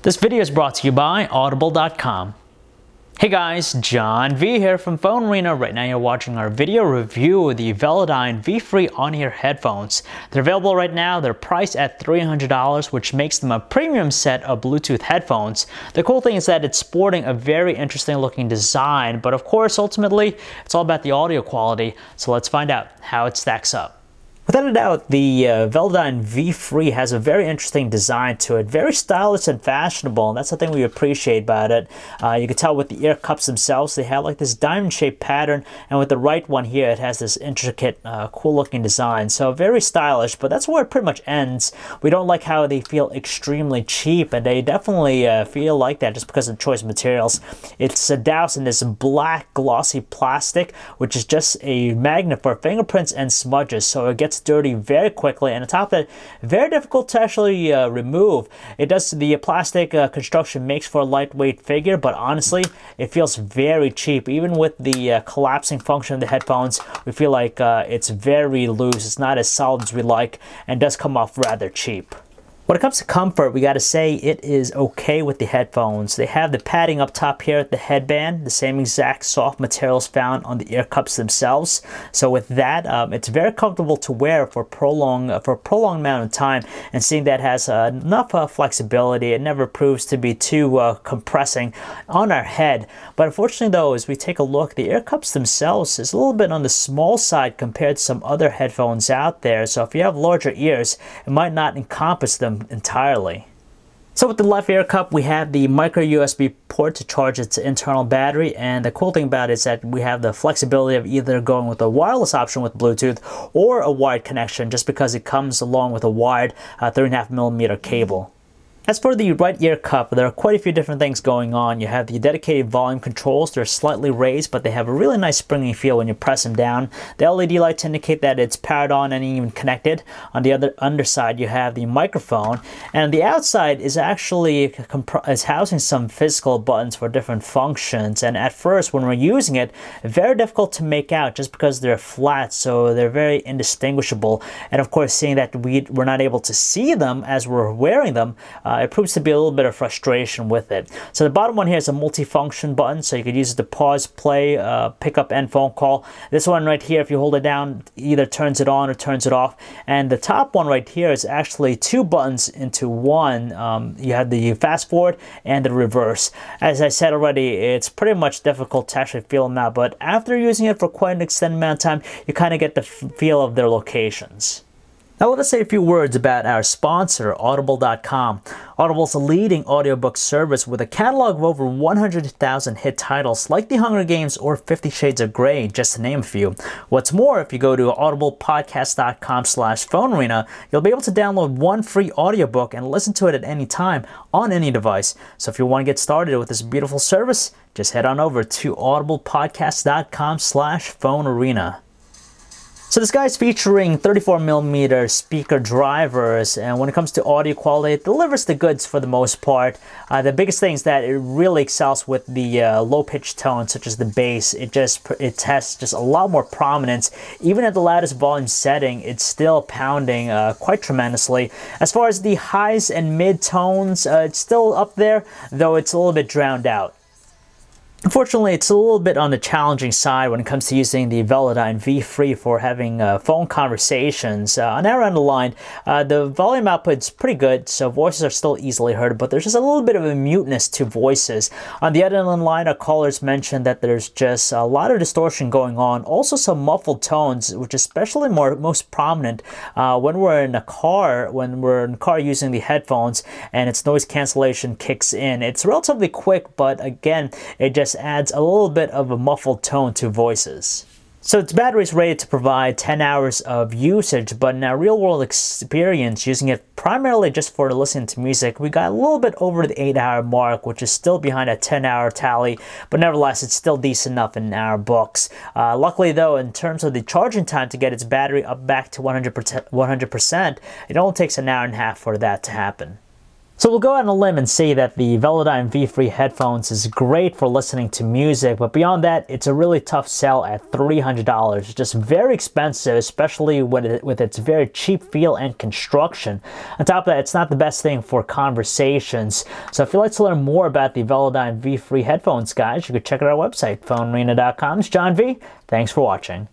This video is brought to you by audible.com. Hey guys, John V here from PhoneArena. Right now you're watching our video review of the Velodyne vFree on-ear headphones. They're available right now. They're priced at $300, which makes them a premium set of Bluetooth headphones. The cool thing is that it's sporting a very interesting looking design, but of course ultimately it's all about the audio quality, so let's find out how it stacks up. Without a doubt, the Velodyne vFree has a very interesting design to it. Very stylish and fashionable, and that's the thing we appreciate about it. You can tell with the ear cups themselves, they have like this diamond-shaped pattern, and with the right one here, it has this intricate, cool-looking design. So very stylish, but that's where it pretty much ends. We don't like how they feel extremely cheap, and they definitely feel like that just because of the choice of materials. It's doused in this black, glossy plastic, which is just a magnet for fingerprints and smudges, so it gets dirty very quickly, and on top of that, very difficult to actually remove. The plastic construction makes for a lightweight figure, but honestly it feels very cheap. Even with the collapsing function of the headphones, we feel like it's very loose. It's not as solid as we like, and does come off rather cheap. When it comes to comfort, we gotta say it is okay with the headphones. They have the padding up top here at the headband, the same exact soft materials found on the ear cups themselves. So with that, it's very comfortable to wear for a prolonged amount of time, and seeing that has enough flexibility, it never proves to be too compressing on our head. But unfortunately though, as we take a look, the ear cups themselves is a little bit on the small side compared to some other headphones out there. So if you have larger ears, it might not encompass them entirely. So with the left ear cup, we have the micro USB port to charge its internal battery, and the cool thing about it is that we have the flexibility of either going with a wireless option with Bluetooth or a wired connection, just because it comes along with a wired 3.5mm cable. As for the right ear cup, there are quite a few different things going on. You have the dedicated volume controls. They're slightly raised, but they have a really nice springy feel when you press them down. The LED lights indicate that it's powered on and even connected. On the other underside, you have the microphone, and the outside is actually housing some physical buttons for different functions. And at first, when we're using it, very difficult to make out just because they're flat, so they're very indistinguishable. And of course, seeing that we're not able to see them as we're wearing them, it proves to be a little bit of frustration with it. So the bottom one here is a multi-function button, so you could use it to pause, play, pick up, end phone call. This one right here, if you hold it down, either turns it on or turns it off. And the top one right here is actually two buttons into one. You have the fast forward and the reverse. As I said already, it's pretty much difficult to actually feel them out, but after using it for quite an extended amount of time, you kind of get the feel of their locations. Now let us say a few words about our sponsor, Audible.com. Audible is a leading audiobook service with a catalog of over 100,000 hit titles like The Hunger Games or 50 Shades of Grey, just to name a few. What's more, if you go to audiblepodcast.com/PhoneArena, you'll be able to download one free audiobook and listen to it at any time on any device. So if you want to get started with this beautiful service, just head on over to audiblepodcast.com/PhoneArena. So this guy's featuring 34mm speaker drivers, and when it comes to audio quality, it delivers the goods for the most part. The biggest thing is that it really excels with the low-pitched tones, such as the bass. It has just a lot more prominence. Even at the loudest volume setting, it's still pounding quite tremendously. As far as the highs and mid tones, it's still up there, though it's a little bit drowned out. Unfortunately, it's a little bit on the challenging side when it comes to using the Velodyne vFree for having phone conversations. On our end of the line, the volume output is pretty good, so voices are still easily heard, but there's just a little bit of a muteness to voices. On the other end of the line, our callers mentioned that there's just a lot of distortion going on. Also some muffled tones, which is especially most prominent when we're in a car, using the headphones and its noise cancellation kicks in. It's relatively quick, but again, it just adds a little bit of a muffled tone to voices. So its battery is rated to provide 10 hours of usage, but in our real-world experience, using it primarily just for listening to music, we got a little bit over the 8-hour mark, which is still behind a 10-hour tally, but nevertheless, it's still decent enough in our books. Luckily though, in terms of the charging time to get its battery up back to 100%, it only takes an hour and a half for that to happen. So we'll go out on a limb and say that the Velodyne vFree headphones is great for listening to music, but beyond that, it's a really tough sell at $300. It's just very expensive, especially with its very cheap feel and construction. On top of that, it's not the best thing for conversations. So if you'd like to learn more about the Velodyne vFree headphones, guys, you could check out our website, PhoneArena.com. It's John V. Thanks for watching.